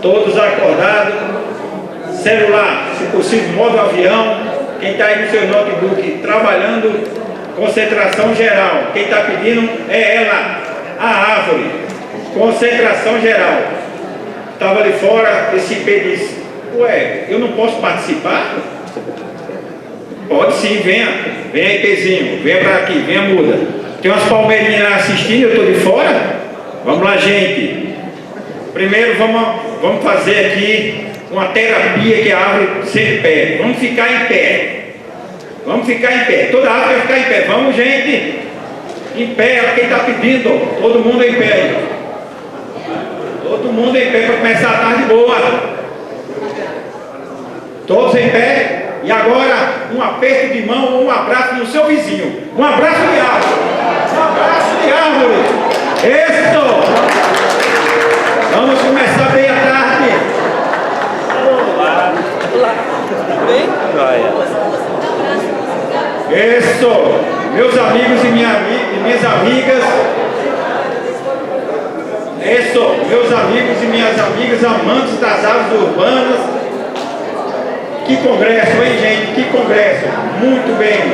Todos acordados. Celular, se possível, modo avião. Quem está aí no seu notebook trabalhando, concentração geral. Quem está pedindo é ela, a árvore. Concentração geral. Estava ali fora, esse IP disse: ué, eu não posso participar? Pode sim, venha aí, Pezinho, venha para aqui, venha, muda. Tem umas palmeirinhas lá assistindo, eu estou de fora. Vamos lá, gente. Primeiro vamos fazer aqui uma terapia que a árvore sempre pede. Vamos ficar em pé. Vamos ficar em pé. Toda árvore vai ficar em pé. Vamos, gente. Em pé, olha quem está pedindo. Todo mundo em pé. Todo mundo em pé para começar a tarde boa. Todos em pé. E agora, um aperto de mão ou um abraço no seu vizinho. Um abraço de árvore. Um abraço de árvore. Isso! Vamos começar bem a tarde. Isso! Meus amigos e minhas amigas. Isso! Meus amigos e minhas amigas amantes das árvores urbanas. Que congresso, hein, gente? Que congresso! Muito bem!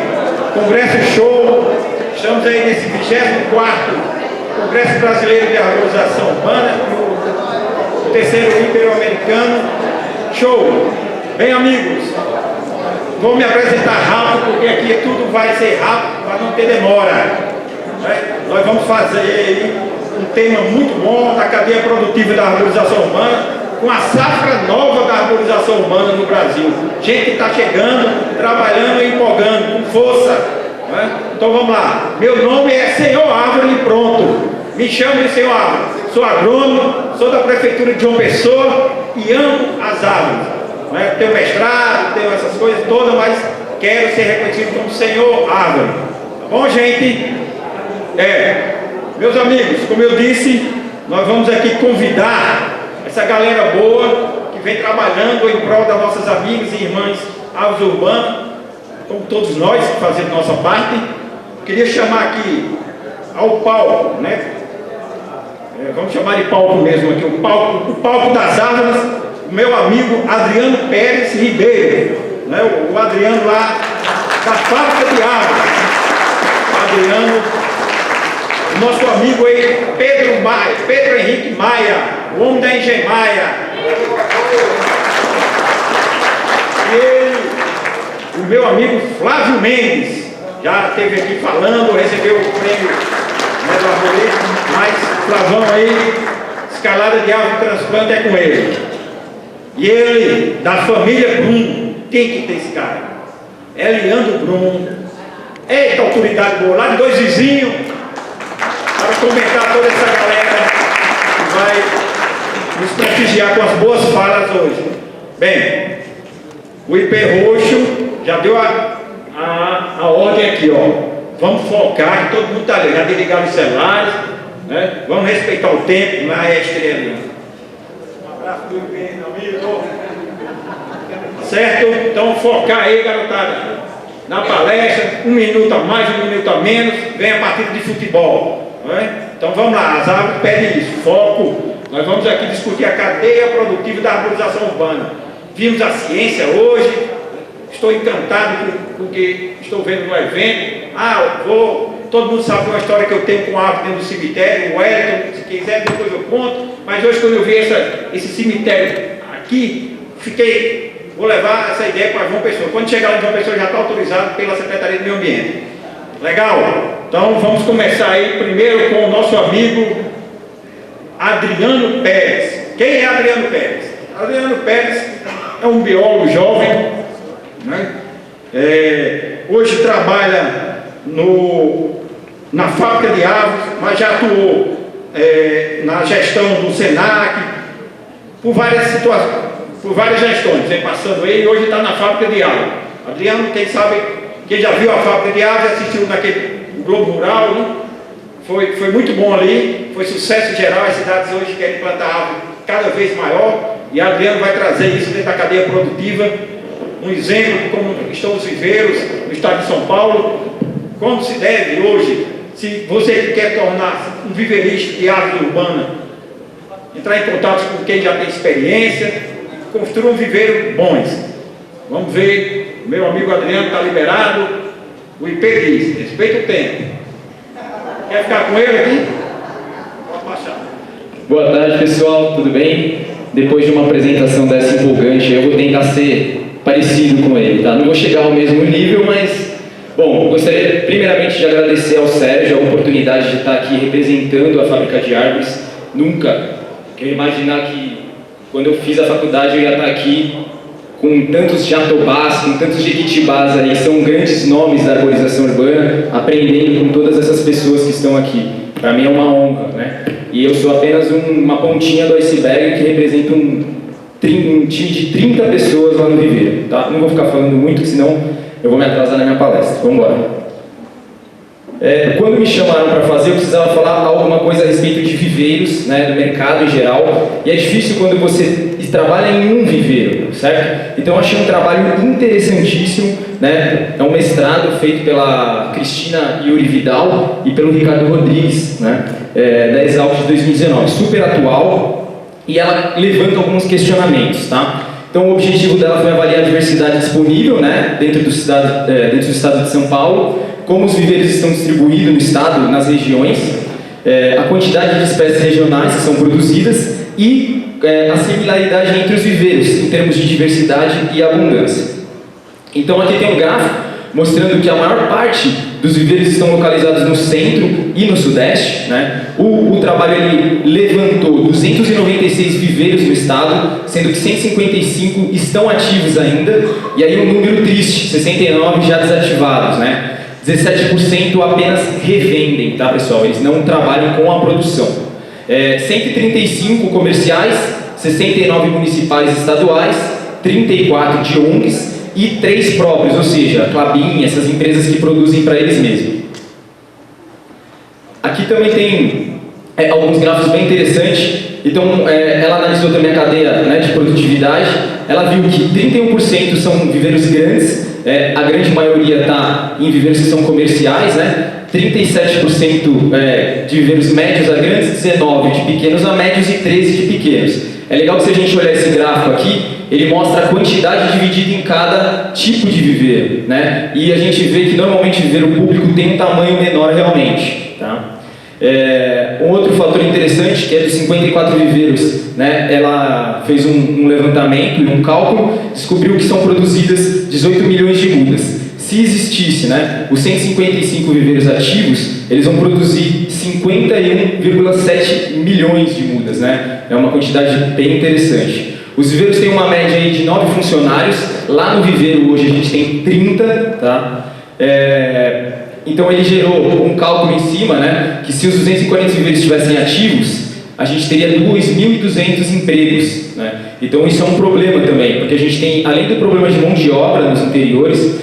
Congresso show! Estamos aí nesse 24º Congresso Brasileiro de Arborização Urbana, o terceiro Ibero-Americano. Show! Bem, amigos, vou me apresentar rápido, porque aqui tudo vai ser rápido, para não ter demora. Né? Nós vamos fazer aí um tema muito bom da cadeia produtiva da arborização urbana, com a safra nova da arborização urbana no Brasil. Gente que está chegando, trabalhando e empolgando, com força. Né? Então vamos lá. Meu nome é Senhor Árvore e pronto. Me chamo de Senhor Árvore. Sou agrônomo, sou da Prefeitura de João Pessoa e amo as árvores. Né? Tenho mestrado, tenho essas coisas todas, mas quero ser reconhecido como Senhor Árvore. Tá bom, gente? Meus amigos, como eu disse, nós vamos aqui convidar essa galera boa que vem trabalhando em prol das nossas amigas e irmãs árvores urbanas, como todos nós que fazemos nossa parte. Queria chamar aqui ao palco, né? Vamos chamar de palco mesmo aqui, o palco das árvores, o meu amigo Adriano Pérez Ribeiro, né? O Adriano lá da fábrica de árvores. Adriano, o nosso amigo aí, Pedro Henrique Maia, o homem da Engemaia. E ele, o meu amigo Flávio Mendes, já esteve aqui falando, recebeu o prêmio, né, do arborismo, mas Flavão aí, escalada de árvore transplante é com ele. E ele, da família Brum, tem que ter esse cara. Eliandro Brum. Eita, autoridade boa, lá de Dois Vizinhos, para comentar toda essa galera que vai nos prestigiar com as boas falas hoje. Bem, o IP Roxo já deu a ordem aqui, ó. Vamos focar, todo mundo está ali, já desligaram os celulares, né? Vamos respeitar o tempo, maestro ali. Um abraço do IP, amigo. Certo? Então focar aí, garotada, na palestra, 1 minuto a mais, 1 minuto a menos, vem a partida de futebol. Né? Então vamos lá, as árvores pedem isso, foco. Nós vamos aqui discutir a cadeia produtiva da arborização urbana. Vimos a ciência hoje, estou encantado com o que estou vendo no evento. Todo mundo sabe uma história que eu tenho com árvore dentro do cemitério, o Wellington, se quiser depois eu conto. Mas hoje quando eu vi esse cemitério aqui, vou levar essa ideia para João Pessoa. Quando chegar lá em João Pessoa já está autorizado pela Secretaria do Meio Ambiente. Legal? Então vamos começar aí primeiro com o nosso amigo Adriano Pérez. Quem é Adriano Pérez? Adriano Pérez é um biólogo jovem, né? Hoje trabalha na fábrica de árvores, mas já atuou na gestão do SENAC, por várias situações, por várias gestões, vem passando aí, e hoje está na fábrica de árvores. Adriano, quem já viu a fábrica de árvores, assistiu naquele Globo Rural, né? Foi muito bom ali, foi sucesso geral, as cidades hoje querem plantar árvore cada vez maior, e Adriano vai trazer isso dentro da cadeia produtiva, um exemplo de como estão os viveiros no estado de São Paulo, como se deve hoje, se você quer tornar um viveirista de árvore urbana, entrar em contato com quem já tem experiência, construir um viveiro bons. Vamos ver, o meu amigo Adriano está liberado, o IP diz, respeita o tempo. Quer ficar com ele aqui? Pode passar. Boa tarde, pessoal, tudo bem? Depois de uma apresentação dessa empolgante, eu vou tentar ser parecido com ele, tá? Não vou chegar ao mesmo nível, mas... Bom, gostaria primeiramente de agradecer ao Sérgio a oportunidade de estar aqui representando a Fábrica de Árvores. Nunca queria imaginar que, quando eu fiz a faculdade, eu ia estar aqui com tantos jatobás, com tantos jequitibás aí, são grandes nomes da arborização urbana, aprendendo com todas essas pessoas que estão aqui. Para mim é uma honra, né? E eu sou apenas uma pontinha do iceberg que representa um time de 30 pessoas lá no viveiro, tá? Não vou ficar falando muito, senão eu vou me atrasar na minha palestra. Vamos embora. Quando me chamaram para fazer, eu precisava falar alguma coisa a respeito de viveiros, né, do mercado em geral, e é difícil quando você trabalha em um viveiro, certo? Então eu achei um trabalho interessantíssimo, né? É um mestrado feito pela Cristina Yuri Vidal e pelo Ricardo Rodrigues, né, da Exalc de 2019, super atual, e ela levanta alguns questionamentos, tá? Então o objetivo dela foi avaliar a diversidade disponível, né, dentro do estado de São Paulo, como os viveiros estão distribuídos no estado, nas regiões, a quantidade de espécies regionais que são produzidas e a similaridade entre os viveiros, em termos de diversidade e abundância. Então aqui tem um gráfico mostrando que a maior parte dos viveiros estão localizados no centro e no sudeste, né? O trabalho ele levantou 296 viveiros no estado, sendo que 155 estão ativos ainda, e aí um número triste, 69 já desativados, né? 17% apenas revendem, tá, pessoal? Eles não trabalham com a produção. 135 comerciais, 69 municipais e estaduais, 34 de ONGs e 3 próprios, ou seja, a Klabin, essas empresas que produzem para eles mesmos. Aqui também tem alguns gráficos bem interessantes. Então, ela analisou também a cadeia, né, de produtividade. Ela viu que 31% são viveiros grandes, a grande maioria está em viveiros que são comerciais, né? 37% de viveiros médios a grandes, 19% de pequenos a médios e 13% de pequenos. É legal que se a gente olhar esse gráfico aqui, ele mostra a quantidade dividida em cada tipo de viveiro, né? E a gente vê que normalmente o viveiro público tem um tamanho menor realmente, tá? Um outro fator interessante, que é dos 54 viveiros, né, ela fez um levantamento e um cálculo, descobriu que são produzidas 18 milhões de mudas. Se existisse, né, os 155 viveiros ativos, eles vão produzir 51,7 milhões de mudas, né? É uma quantidade bem interessante. Os viveiros têm uma média aí de 9 funcionários, lá no viveiro hoje a gente tem 30, tá? Então ele gerou um cálculo em cima, né, que se os 240 viveiros estivessem ativos, a gente teria 2.200 empregos, né? Então isso é um problema também, porque a gente tem, além do problema de mão de obra nos interiores,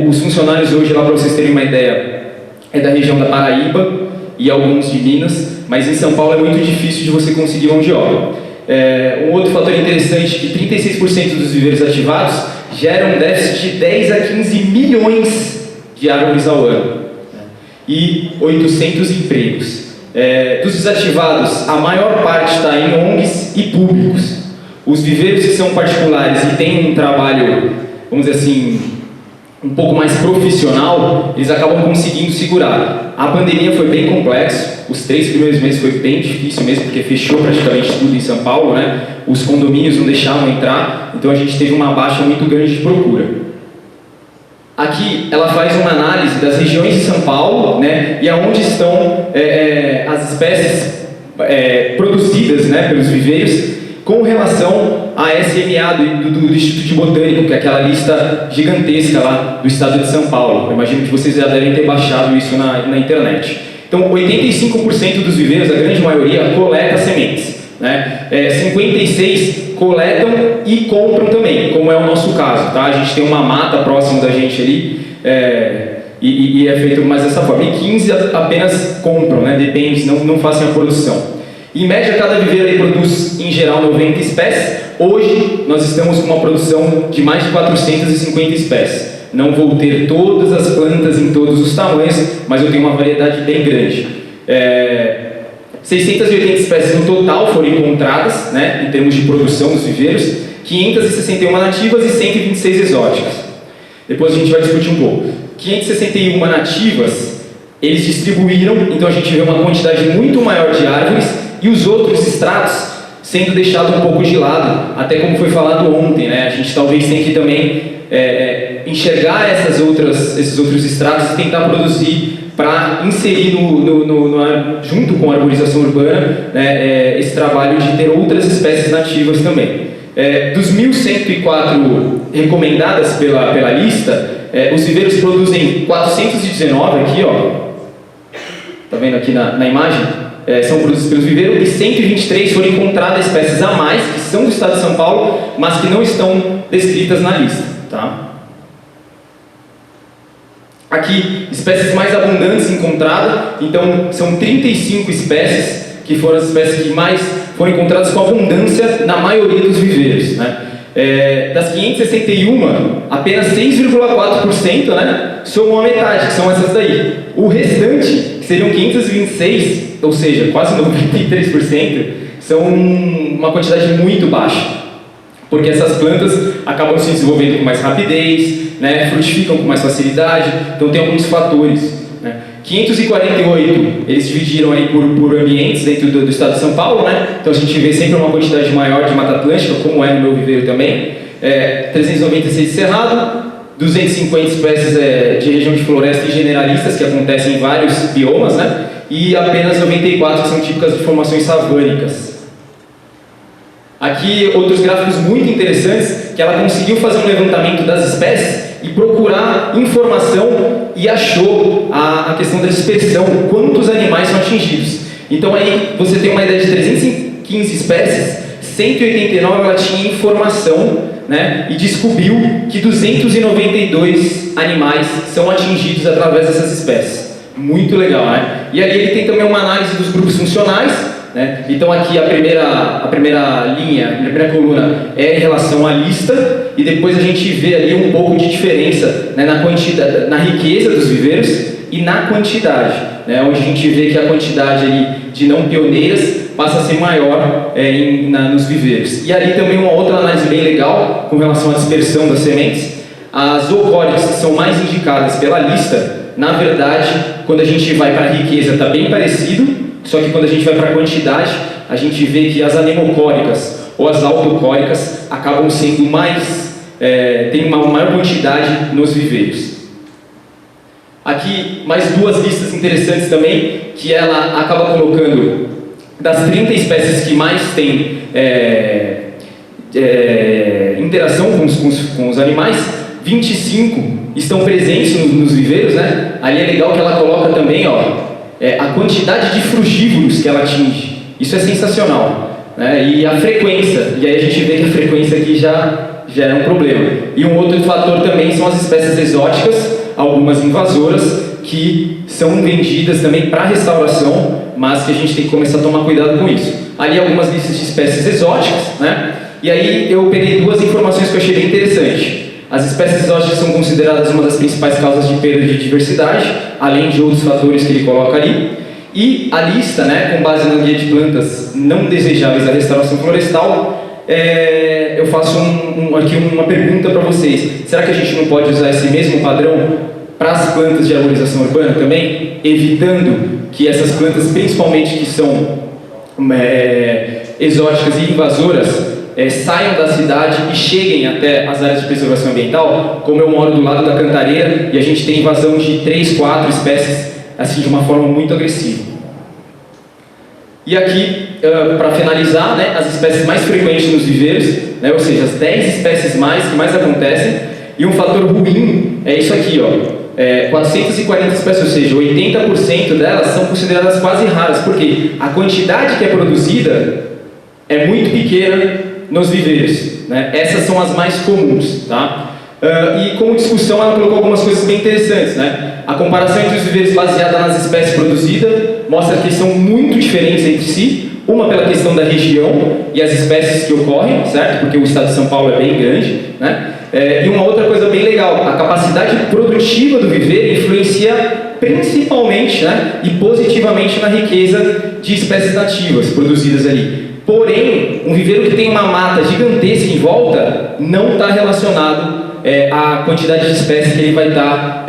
os funcionários hoje, lá para vocês terem uma ideia, é da região da Paraíba e alguns de Minas, mas em São Paulo é muito difícil de você conseguir mão de obra. Um outro fator interessante é que 36% dos viveiros ativados geram um déficit de 10 a 15 milhões de árvores ao ano, e 800 empregos. Dos desativados, a maior parte está em ONGs e públicos. Os viveiros que são particulares e têm um trabalho, vamos dizer assim, um pouco mais profissional, eles acabam conseguindo segurar. A pandemia foi bem complexo, os 3 primeiros meses foi bem difícil mesmo, porque fechou praticamente tudo em São Paulo, né? Os condomínios não deixavam entrar, então a gente teve uma baixa muito grande de procura. Aqui ela faz uma análise das regiões de São Paulo, né, e aonde estão as espécies produzidas, né, pelos viveiros, com relação à SMA do Instituto de Botânico, que é aquela lista gigantesca lá do estado de São Paulo. Eu imagino que vocês já devem ter baixado isso na internet. Então, 85% dos viveiros, a grande maioria, coleta sementes, né? 56% coletam e compram também, como é o nosso caso, tá? A gente tem uma mata próximo da gente ali, e é feito mais dessa forma. E 15% apenas compram, né? Depende, não fazem a produção. Em média, cada viveiro aí produz, em geral, 90 espécies. Hoje, nós estamos com uma produção de mais de 450 espécies. Não vou ter todas as plantas em todos os tamanhos, mas eu tenho uma variedade bem grande. 680 espécies no total foram encontradas, né, em termos de produção dos viveiros, 561 nativas e 126 exóticas. Depois a gente vai discutir um pouco. 561 nativas, eles distribuíram, então a gente vê uma quantidade muito maior de árvores e os outros estratos sendo deixados um pouco de lado, até como foi falado ontem, né? A gente talvez tenha que também enxergar esses outros estratos e tentar produzir para inserir junto com a arborização urbana, né, esse trabalho de ter outras espécies nativas também. Dos 1.104 recomendadas pela lista, os viveiros produzem 419 aqui, ó, tá vendo aqui na imagem? São produzidos pelos viveiros e 123 foram encontradas espécies a mais, que são do estado de São Paulo, mas que não estão descritas na lista, tá? Aqui, espécies mais abundantes encontradas, então são 35 espécies, que foram as espécies que mais foram encontradas com abundância na maioria dos viveiros, né? Das 561, apenas 6,4%, né, somam a metade, que são essas daí. O restante, que seriam 526, ou seja, quase 93%, são uma quantidade muito baixa, porque essas plantas acabam se desenvolvendo com mais rapidez, né, frutificam com mais facilidade, então tem alguns fatores, né. 548, eles dividiram aí por ambientes dentro do estado de São Paulo, né? Então a gente vê sempre uma quantidade maior de Mata Atlântica, como é no meu viveiro também. 396 de Cerrado, 250 espécies de região de floresta e generalistas, que acontecem em vários biomas, né? E apenas 94 que são típicas de formações savânicas. Aqui outros gráficos muito interessantes, que ela conseguiu fazer um levantamento das espécies e procurar informação e achou a questão da dispersão, quantos animais são atingidos. Então aí você tem uma ideia de 315 espécies, 189 ela tinha informação, né, e descobriu que 292 animais são atingidos através dessas espécies. Muito legal, né? E aí ele tem também uma análise dos grupos funcionais, né? Então aqui a primeira linha, a primeira coluna é em relação à lista, e depois a gente vê ali um pouco de diferença, né, na quantidade, na riqueza dos viveiros e na quantidade, né, onde a gente vê que a quantidade ali de não pioneiras passa a ser maior nos viveiros. E ali também uma outra análise bem legal com relação à dispersão das sementes. As zoocórias que são mais indicadas pela lista, na verdade, quando a gente vai para a riqueza está bem parecido, só que quando a gente vai para a quantidade, a gente vê que as anemocóricas ou as autocóricas acabam sendo mais, tem uma maior quantidade nos viveiros. Aqui, mais duas listas interessantes também, que ela acaba colocando das 30 espécies que mais têm interação com os animais, 25 estão presentes nos viveiros, né? Ali é legal que ela coloca também, ó, a quantidade de frugívoros que ela atinge. Isso é sensacional, né? E a frequência, e aí a gente vê que a frequência aqui já é um problema. E um outro fator também são as espécies exóticas, algumas invasoras, que são vendidas também para restauração, mas que a gente tem que começar a tomar cuidado com isso. Ali algumas listas de espécies exóticas, né? E aí eu peguei duas informações que eu achei bem interessante. As espécies exóticas são consideradas uma das principais causas de perda de diversidade, além de outros fatores que ele coloca ali. E a lista, né, com base na guia de plantas não desejáveis da restauração florestal, eu faço aqui uma pergunta para vocês. Será que a gente não pode usar esse mesmo padrão para as plantas de arborização urbana também, evitando que essas plantas, principalmente que são exóticas e invasoras, saiam da cidade e cheguem até as áreas de preservação ambiental? Como eu moro do lado da Cantareira e a gente tem invasão de 3, 4 espécies assim de uma forma muito agressiva. E aqui, para finalizar, né, as espécies mais frequentes nos viveiros, né, ou seja, as 10 espécies que mais acontecem, e um fator ruim é isso aqui, ó. 440 espécies, ou seja, 80% delas são consideradas quase raras, porque a quantidade que é produzida é muito pequena nos viveiros, né? Essas são as mais comuns, tá? E como discussão ela colocou algumas coisas bem interessantes, né? A comparação entre os viveiros baseada nas espécies produzidas mostra que são muito diferentes entre si, uma pela questão da região e as espécies que ocorrem, certo? Porque o estado de São Paulo é bem grande, né? E uma outra coisa bem legal, a capacidade produtiva do viveiro influencia principalmente, né, e positivamente na riqueza de espécies nativas produzidas ali. Porém, um viveiro que tem uma mata gigantesca em volta não está relacionado à quantidade de espécies que ele vai estar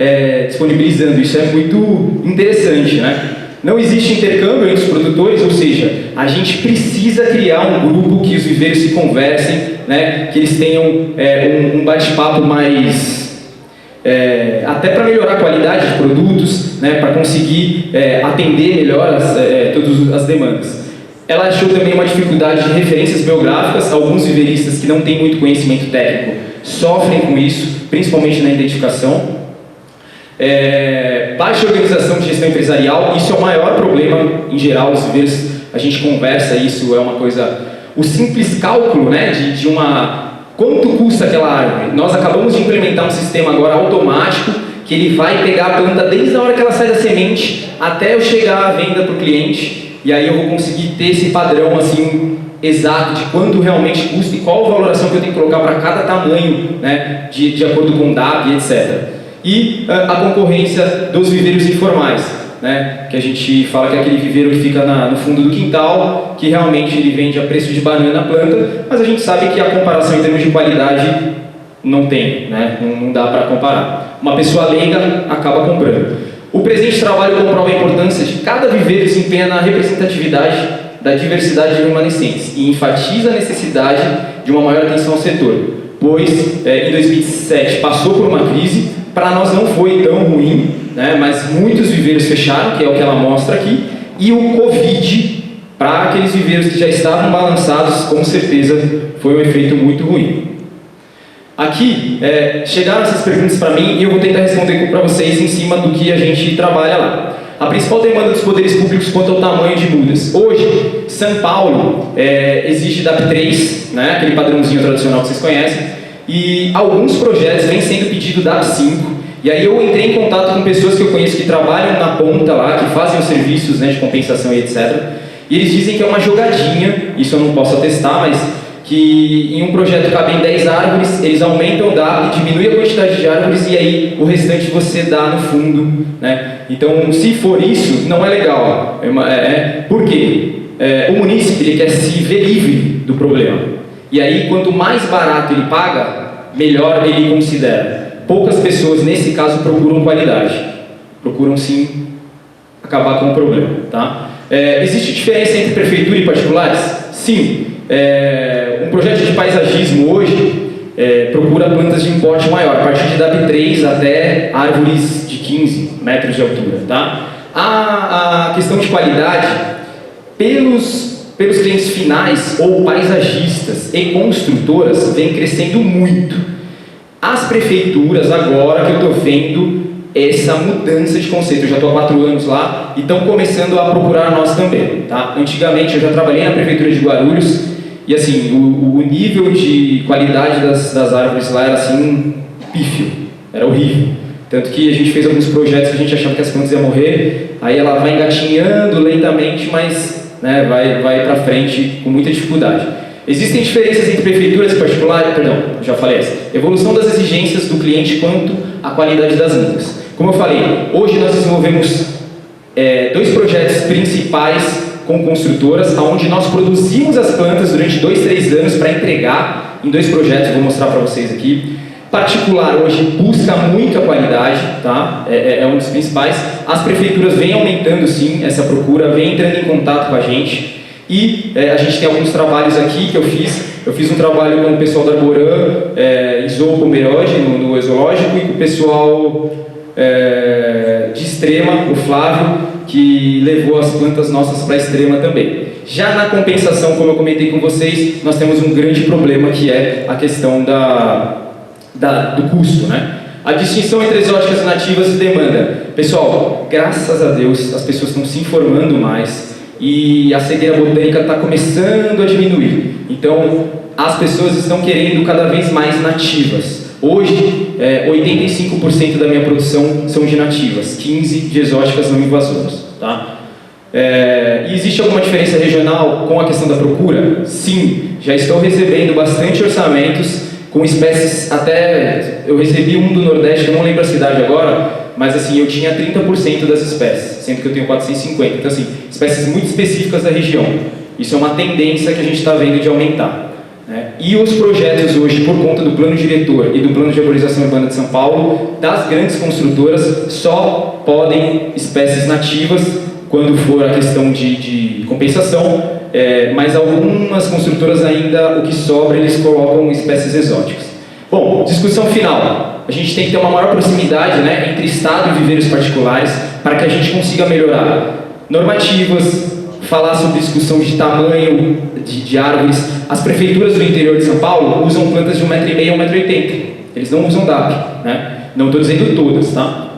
disponibilizando. Isso é muito interessante, né? Não existe intercâmbio entre os produtores, ou seja, a gente precisa criar um grupo que os viveiros se conversem, né? Que eles tenham um bate-papo mais... até para melhorar a qualidade de produtos, né? Para conseguir atender melhor todas as demandas. Ela achou também uma dificuldade de referências biográficas. Alguns viveiristas que não têm muito conhecimento técnico sofrem com isso, principalmente na identificação. Baixa organização de gestão empresarial, isso é o maior problema em geral dos viveiros. A gente conversa isso, é uma coisa... O simples cálculo, né, de quanto custa aquela árvore. Nós acabamos de implementar um sistema agora automático que ele vai pegar a planta desde a hora que ela sai da semente até eu chegar à venda para o cliente. E aí eu vou conseguir ter esse padrão assim, exato de quanto realmente custa e qual a valoração que eu tenho que colocar para cada tamanho, né, de acordo com o DAB, etc. E a concorrência dos viveiros informais, né, que a gente fala que é aquele viveiro que fica no fundo do quintal, que realmente ele vende a preço de banana a planta, mas a gente sabe que a comparação em termos de qualidade não tem, né, não dá para comparar. Uma pessoa leiga acaba comprando. O presente trabalho comprova a importância de cada viveiro se empenha na representatividade da diversidade de remanescentes e enfatiza a necessidade de uma maior atenção ao setor, pois em 2007 passou por uma crise, para nós não foi tão ruim, né, mas muitos viveiros fecharam, que é o que ela mostra aqui, e o Covid, para aqueles viveiros que já estavam balançados, com certeza foi um efeito muito ruim. Aqui, chegaram essas perguntas para mim e eu vou tentar responder para vocês em cima do que a gente trabalha lá. A principal demanda dos poderes públicos quanto ao tamanho de mudas. Hoje, São Paulo exige DAP 3, né, aquele padrãozinho tradicional que vocês conhecem, e alguns projetos vêm sendo pedido DAP 5. E aí eu entrei em contato com pessoas que eu conheço que trabalham na ponta lá, que fazem os serviços, né, de compensação e etc. E eles dizem que é uma jogadinha, isso eu não posso atestar, mas que em um projeto cabem 10 árvores, eles aumentam o DAP, diminuem a quantidade de árvores e aí o restante você dá no fundo, né? Então, se for isso, não é legal. Por quê? O munícipe ele quer se ver livre do problema. E aí, quanto mais barato ele paga, melhor ele considera. Poucas pessoas, nesse caso, procuram qualidade. Procuram, sim, acabar com o problema, tá? Existe diferença entre prefeitura e particulares? Sim. Um projeto de paisagismo hoje procura plantas de importe maior, a partir de DAP 3 até árvores de 15 metros de altura, tá? A questão de qualidade, pelos clientes finais ou paisagistas e construtoras, vem crescendo muito. As prefeituras, agora que eu estou vendo essa mudança de conceito, eu já estou há 4 anos lá e estão começando a procurar nós também, tá? Antigamente eu já trabalhei na prefeitura de Guarulhos e assim, o nível de qualidade das árvores lá era assim, pífio, era horrível. Tanto que a gente fez alguns projetos que a gente achava que as plantas iam morrer, aí ela vai engatinhando lentamente, mas né, vai para frente com muita dificuldade. Existem diferenças entre prefeituras e particulares? Perdão, já falei essa. Evolução das exigências do cliente quanto à qualidade das mudas. Como eu falei, hoje nós desenvolvemos 2 projetos principais com construtoras, onde nós produzimos as plantas durante 2, 3 anos para entregar em 2 projetos, vou mostrar para vocês aqui. Particular hoje busca muita qualidade, tá? É um dos principais. As prefeituras vêm aumentando sim essa procura, vêm entrando em contato com a gente. E a gente tem alguns trabalhos aqui que eu fiz. Eu fiz um trabalho com o pessoal da Arborã, em Zoo Pomerode, no zoológico, e com o pessoal de Extrema, o Flávio, que levou as plantas nossas para Extrema também. Já na compensação, como eu comentei com vocês, nós temos um grande problema que é a questão do custo, né? A distinção entre exóticas e nativas e demanda. Pessoal, graças a Deus, as pessoas estão se informando mais e a cegueira botânica está começando a diminuir. Então, as pessoas estão querendo cada vez mais nativas. Hoje, 85% da minha produção são de nativas, 15% de exóticas não invasoras, tá? E existe alguma diferença regional com a questão da procura? Sim, já estou recebendo bastante orçamentos com espécies, até eu recebi um do Nordeste, eu não lembro a cidade agora, mas assim, eu tinha 30% das espécies, sendo que eu tenho 450. Então assim, espécies muito específicas da região. Isso é uma tendência que a gente está vendo de aumentar, né? E os projetos hoje, por conta do plano diretor e do plano de arborização urbana de São Paulo, das grandes construtoras, só podem espécies nativas quando for a questão de compensação, mas algumas construtoras ainda, o que sobra, eles colocam espécies exóticas. Bom, discussão final. A gente tem que ter uma maior proximidade, né, entre Estado e viveiros particulares para que a gente consiga melhorar normativas, falar sobre discussão de tamanho de árvores. As prefeituras do interior de São Paulo usam plantas de 1,5 m a 1,80 m. Eles não usam DAP, né? Não estou dizendo todas, tá?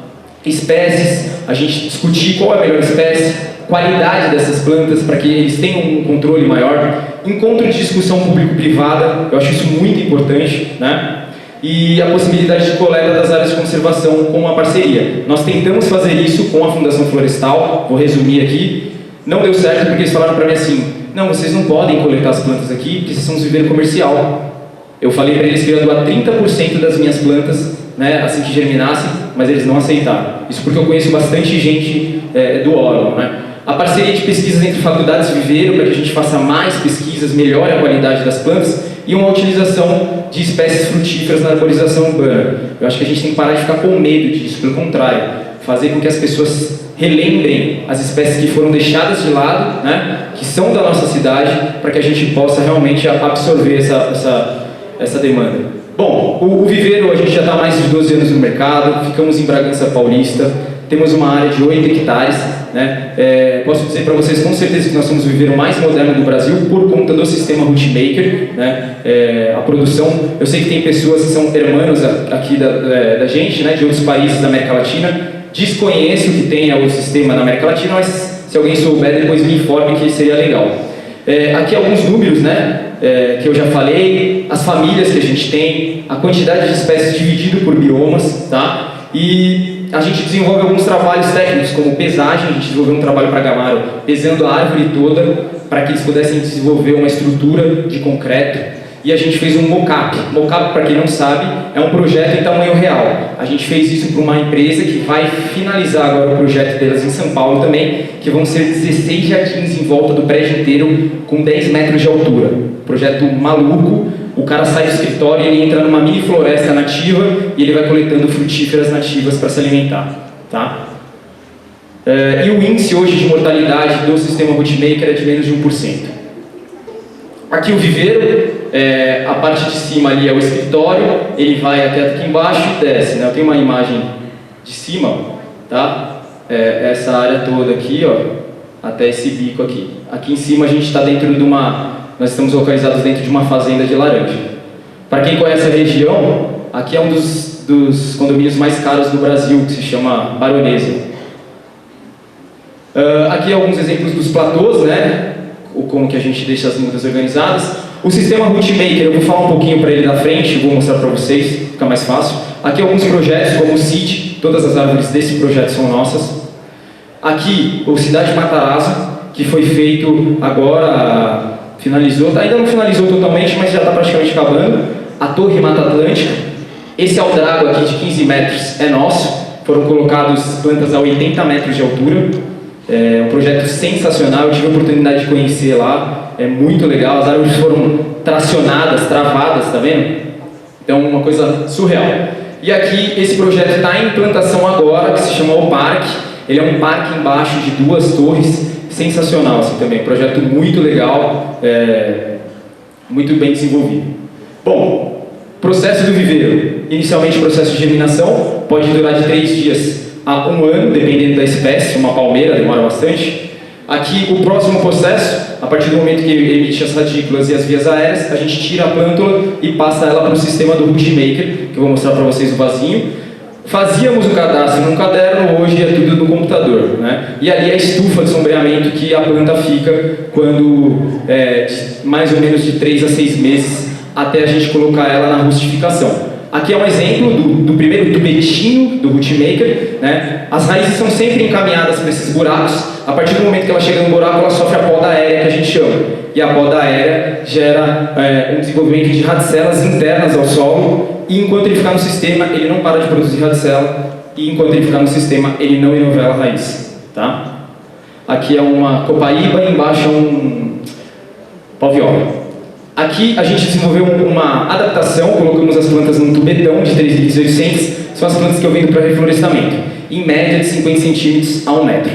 Espécies, a gente discutir qual é a melhor espécie, qualidade dessas plantas para que eles tenham um controle maior. Encontro de discussão público-privada, eu acho isso muito importante, né? E a possibilidade de coleta das áreas de conservação com uma parceria. Nós tentamos fazer isso com a Fundação Florestal, vou resumir aqui. Não deu certo porque eles falaram para mim assim: não, vocês não podem coletar as plantas aqui porque vocês são um viveiro comercial. Eu falei para eles que eu ia doar 30% das minhas plantas, né, assim que germinassem, mas eles não aceitaram. Isso porque eu conheço bastante gente do órgão, né? A parceria de pesquisas entre faculdades e viveiro para que a gente faça mais pesquisas, melhore a qualidade das plantas e uma utilização de espécies frutíferas na arborização urbana. Eu acho que a gente tem que parar de ficar com medo disso, pelo contrário, fazer com que as pessoas relembrem as espécies que foram deixadas de lado, né, que são da nossa cidade, para que a gente possa realmente absorver essa demanda. Bom, o viveiro, a gente já está há mais de 12 anos no mercado, ficamos em Bragança Paulista, temos uma área de 8 hectares, né? Posso dizer para vocês com certeza que nós somos o viveiro mais moderno do Brasil por conta do sistema Rootmaker, né? A produção, eu sei que tem pessoas que são hermanos aqui da gente, né, de outros países da América Latina. Desconheço que tenha o sistema na América Latina, mas se alguém souber, depois me informe que seria legal. Aqui alguns números, né, que eu já falei, as famílias que a gente tem, a quantidade de espécies dividido por biomas, tá? E a gente desenvolve alguns trabalhos técnicos, como pesagem. A gente desenvolveu um trabalho para Gamaro, pesando a árvore toda, para que eles pudessem desenvolver uma estrutura de concreto. E a gente fez um mock-up. Mock-up, para quem não sabe, é um projeto em tamanho real. A gente fez isso para uma empresa que vai finalizar agora o projeto delas em São Paulo também, que vão ser 16 jardins em volta do prédio inteiro, com 10 metros de altura. Projeto maluco. O cara sai do escritório e ele entra numa mini floresta nativa e ele vai coletando frutíferas nativas para se alimentar, tá? E o índice hoje de mortalidade do sistema Rootmaker é de menos de 1%. Aqui o viveiro, a parte de cima ali é o escritório, ele vai até aqui embaixo e desce, né? Eu tenho uma imagem de cima, tá? Essa área toda aqui, ó, até esse bico aqui. Aqui em cima a gente está dentro de nós estamos localizados dentro de uma fazenda de laranja. Para quem conhece a região, aqui é um dos condomínios mais caros do Brasil, que se chama Baronesa. Aqui alguns exemplos dos platôs, né? Como que a gente deixa as mudas organizadas. O sistema Rootmaker, eu vou falar um pouquinho para ele na frente, vou mostrar para vocês, fica mais fácil. Aqui alguns projetos, como o CID, todas as árvores desse projeto são nossas. Aqui, o Cidade Matarazzo, que foi feito agora, finalizou, ainda não finalizou totalmente, mas já está praticamente acabando. A Torre Mata Atlântica, esse aldrago aqui de 15 metros é nosso, foram colocados plantas a 80 metros de altura. É um projeto sensacional, eu tive a oportunidade de conhecer lá, é muito legal, as árvores foram tracionadas, travadas, tá vendo? Então, uma coisa surreal. E aqui, esse projeto está em implantação agora, que se chama O Parque. Ele é um parque embaixo de 2 torres, sensacional assim também, projeto muito legal, muito bem desenvolvido. Bom, processo do viveiro. Inicialmente, o processo de germinação pode durar de 3 dias a 1 ano, dependendo da espécie. Uma palmeira demora bastante. Aqui, o próximo processo, a partir do momento que emite as radículas e as vias aéreas, a gente tira a plântula e passa ela para o sistema do Rootmaker, que eu vou mostrar para vocês o vasinho. Fazíamos o cadastro num caderno, hoje é tudo no computador, né? E ali é a estufa de sombreamento que a planta fica quando, mais ou menos de 3 a 6 meses, até a gente colocar ela na rustificação. Aqui é um exemplo do primeiro tubetinho do Rootmaker, né? As raízes são sempre encaminhadas para esses buracos. A partir do momento que ela chega no buraco, ela sofre a poda aérea, que a gente chama. E a poda aérea gera um desenvolvimento de radicelas internas ao solo. E enquanto ele ficar no sistema, ele não para de produzir radicela e enquanto ele ficar no sistema, ele não enovela a raiz, tá? Aqui é uma copaíba e embaixo é um pau-viola. Aqui a gente desenvolveu uma adaptação, colocamos as plantas num tubetão de 3.800, são as plantas que eu vendo para reflorestamento, em média de 50 centímetros a 1 metro.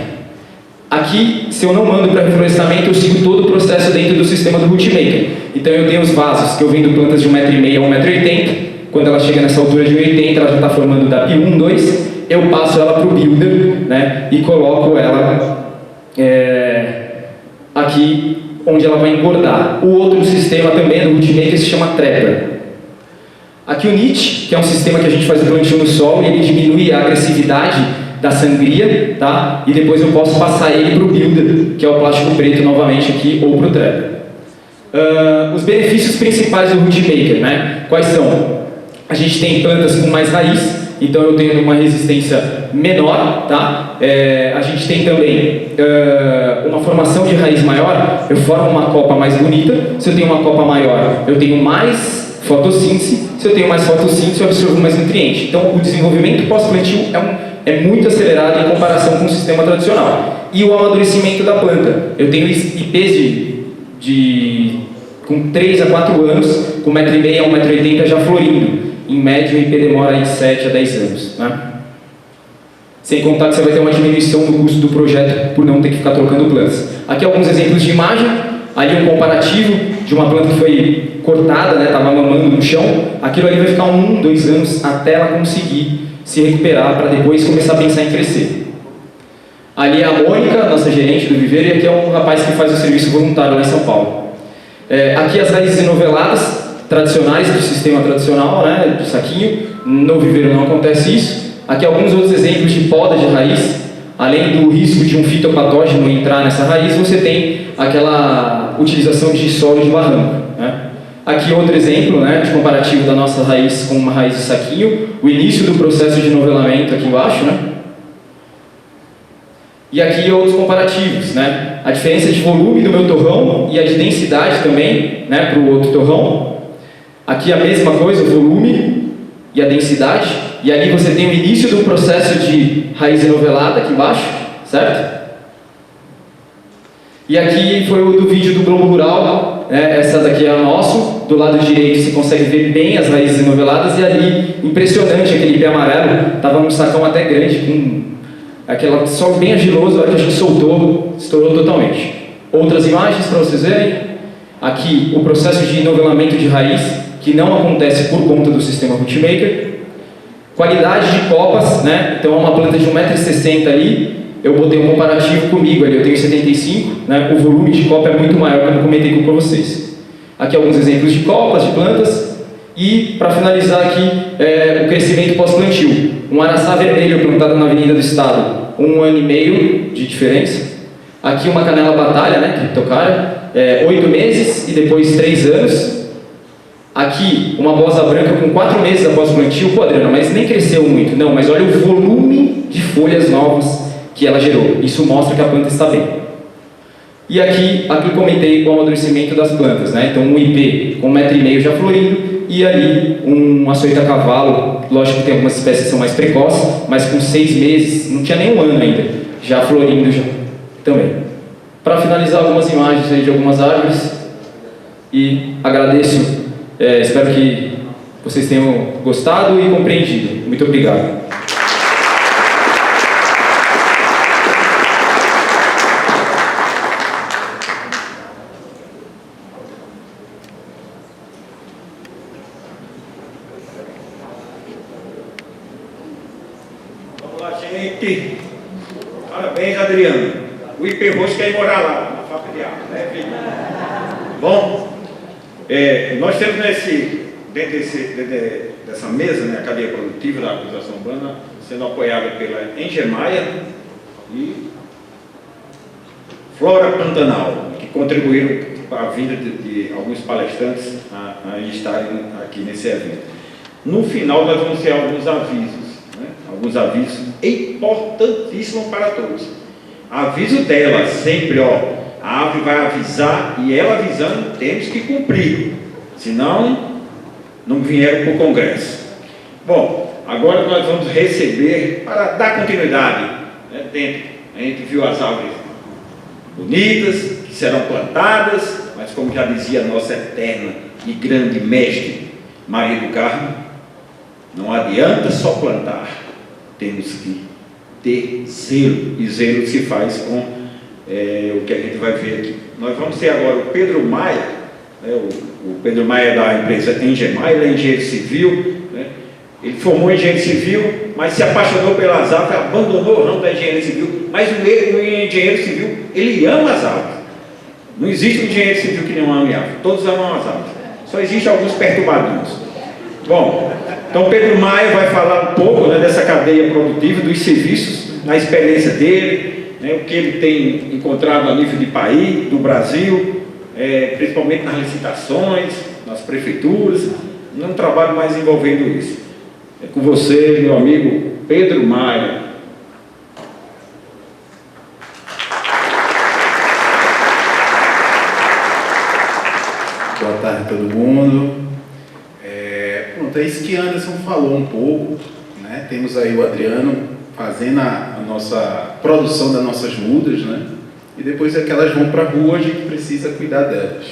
Aqui, se eu não mando para reflorestamento, eu sigo todo o processo dentro do sistema do Rootmaker. Então eu tenho os vasos, que eu vendo plantas de 1,5 m a 1,80 m, quando ela chega nessa altura de 1,80 m, ela já está formando DAP 1, 2, eu passo ela para o builder, né, e coloco ela aqui onde ela vai engordar. O outro sistema também do Rootmaker se chama Trapper. Aqui o Niche, que é um sistema que a gente faz o plantio no solo, e ele diminui a agressividade da sangria, tá? E depois eu posso passar ele para o Builder, que é o plástico preto novamente aqui, ou para o Trapper. Os benefícios principais do Rootmaker, né? Quais são? A gente tem plantas com mais raiz, então eu tenho uma resistência menor, tá? A gente tem também uma formação de raiz maior, eu formo uma copa mais bonita. Se eu tenho uma copa maior, eu tenho mais fotossíntese. Se eu tenho mais fotossíntese, eu absorvo mais nutriente. Então, o desenvolvimento pós-plantio é muito acelerado em comparação com o sistema tradicional. E o amadurecimento da planta. Eu tenho IPs com 3 a 4 anos, com 1,5 m a 1,80 m já florindo. Em média, o IP demora aí 7 a 10 anos. Né? Sem contar que você vai ter uma diminuição no custo do projeto por não ter que ficar trocando plantas. Aqui alguns exemplos de imagem. Ali um comparativo de uma planta que foi cortada, né, estava mamando no chão. Aquilo ali vai ficar 1, 2 anos até ela conseguir se recuperar para depois começar a pensar em crescer. Ali é a Mônica, nossa gerente do viveiro, e aqui é um rapaz que faz o serviço voluntário lá em São Paulo. Aqui as raízes enoveladas, tradicionais, do sistema tradicional, né, de saquinho. No viveiro não acontece isso. Aqui alguns outros exemplos de poda de raiz. Além do risco de um fitopatógeno entrar nessa raiz, você tem aquela utilização de solo de barranco. Né? Aqui outro exemplo, né, de comparativo da nossa raiz com uma raiz de saquinho, o início do processo de novelamento aqui embaixo, né? E aqui outros comparativos, né? A diferença de volume do meu torrão e a de densidade também, né, para o outro torrão. Aqui a mesma coisa, o volume e a densidade. E ali você tem o início do processo de raiz enovelada aqui embaixo, certo? E aqui foi o do vídeo do Globo Rural, né? Essa daqui é o nosso. Do lado direito você consegue ver bem as raízes enoveladas, e ali, impressionante, aquele pé amarelo, estava num sacão até grande, com aquele solo bem argiloso. A hora que a gente soltou, estourou totalmente. Outras imagens para vocês verem. Aqui o processo de novelamento de raiz, que não acontece por conta do sistema Rootmaker. Qualidade de copas, né? Então, uma planta de 1,60 m ali, eu botei um comparativo comigo ali, eu tenho 75, né? O volume de copa é muito maior, como eu comentei com vocês. Aqui alguns exemplos de copas, de plantas. E, para finalizar aqui, o crescimento pós-plantio. Um araçá vermelho plantado na Avenida do Estado, 1 ano e meio de diferença. Aqui uma canela batalha, né? Criptocara, 8 meses e depois 3 anos. Aqui, uma bosa branca com 4 meses após o plantio. Pô, Adriano, mas nem cresceu muito. Não, mas olha o volume de folhas novas que ela gerou. Isso mostra que a planta está bem. E aqui comentei o amadurecimento das plantas, né? Então, um IP com 1,5 m já florindo, e ali um açoita-cavalo. Lógico que tem algumas espécies que são mais precoces, mas com 6 meses, não tinha nem um ano ainda, já florindo já também. Para finalizar, algumas imagens aí de algumas árvores. E agradeço. Espero que vocês tenham gostado e compreendido. Muito obrigado. Vamos lá, gente. Parabéns, Adriano. O IP roxo quer ir morar lá, na fábrica de árvore, né, filho? Bom. Nós temos dentro dessa mesa, né, a cadeia produtiva da arborização urbana, sendo apoiada pela Engemaia e Flora Pantanal, que contribuíram para a vinda de alguns palestrantes a estarem aqui nesse evento. No final, nós vamos ter alguns avisos, né, alguns avisos importantíssimos para todos. Aviso dela, sempre, ó. A árvore vai avisar, e ela avisando, temos que cumprir, senão não vieram para o Congresso. Bom, agora nós vamos receber, para dar continuidade, né, dentro. A gente viu as árvores bonitas, que serão plantadas, mas como já dizia a nossa eterna e grande mestre Maria do Carmo, não adianta só plantar, temos que ter zelo, e zelo se faz com o que a gente vai ver aqui. Nós vamos ter agora o Pedro Maia, né, o Pedro Maia é da empresa Engemar, ele é engenheiro civil, né, ele formou em engenheiro civil, mas se apaixonou pelas árvores, abandonou o ramo da engenharia civil, mas o engenheiro civil, ele ama as árvores. Não existe um engenheiro civil que não ame árvores, todos amam as árvores, só existem alguns perturbadores. Bom, então Pedro Maia vai falar um pouco, né, dessa cadeia produtiva, dos serviços, na experiência dele, né, o que ele tem encontrado a nível de país, do Brasil, principalmente nas licitações, nas prefeituras, não trabalho mais envolvendo isso. É com você, meu amigo Pedro Maia. Boa tarde a todo mundo. Pronto, é isso que Anderson falou um pouco, né? Temos aí o Adriano fazendo a nossa produção das nossas mudas, né? E depois é que elas vão para a rua, a gente precisa cuidar delas.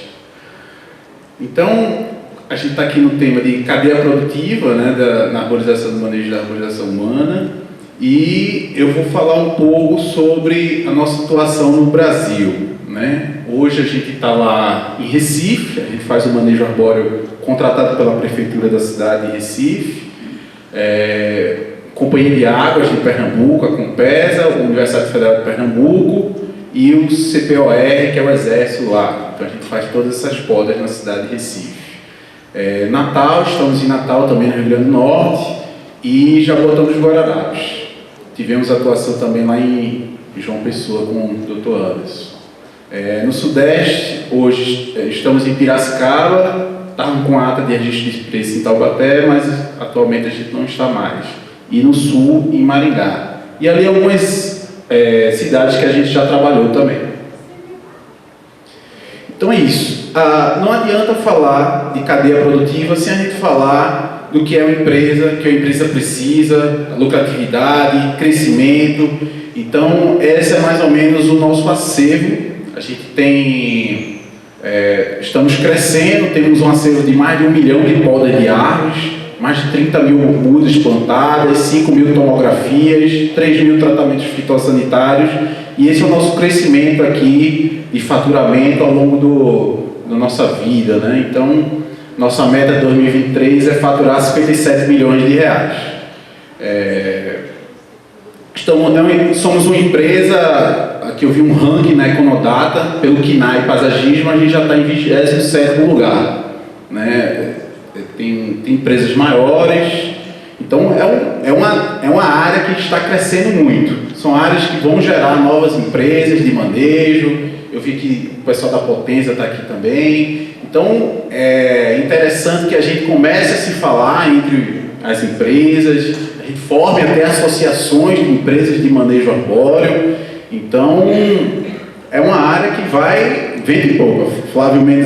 Então, a gente está aqui no tema de cadeia produtiva, né, na arborização, do manejo da arborização humana, e eu vou falar um pouco sobre a nossa atuação no Brasil, né? Hoje a gente está lá em Recife, a gente faz o manejo arbóreo contratado pela Prefeitura da cidade de Recife, Companhia de Águas de Pernambuco, a Compesa, a Universidade Federal de Pernambuco e o CPOR, que é o Exército lá. Então a gente faz todas essas podas na cidade de Recife. Natal, estamos em Natal também no Rio Grande do Norte e Jaboatão dos Guararapes. Tivemos atuação também lá em João Pessoa com o Dr. Anderson. No Sudeste, hoje estamos em Piracicaba, estávamos com a ata de registro de preço em Taubaté, mas atualmente a gente não está mais. E no Sul, em Maringá. E ali algumas cidades que a gente já trabalhou também. Então é isso. Não adianta falar de cadeia produtiva sem a gente falar do que é uma empresa, que a empresa precisa, lucratividade, crescimento. Então, esse é mais ou menos o nosso acervo. A gente tem, estamos crescendo, temos um acervo de mais de 1 milhão de podas de árvores, mais de 30 mil mudas plantadas, 5 mil tomografias, 3 mil tratamentos fitossanitários, e esse é o nosso crescimento aqui de faturamento ao longo da nossa vida, né? Então, nossa meta de 2023 é faturar 57 milhões de reais. Somos uma empresa, aqui eu vi um ranking na Econodata, pelo KINAI Paisagismo, a gente já está em 27º lugar, né? Tem empresas maiores, então é uma área que está crescendo muito. São áreas que vão gerar novas empresas de manejo. Eu vi que o pessoal da Potência está aqui também. Então é interessante que a gente comece a se falar entre as empresas, a gente forme até associações de empresas de manejo arbóreo. Então é uma área que vem de pouco. Flávio Mendes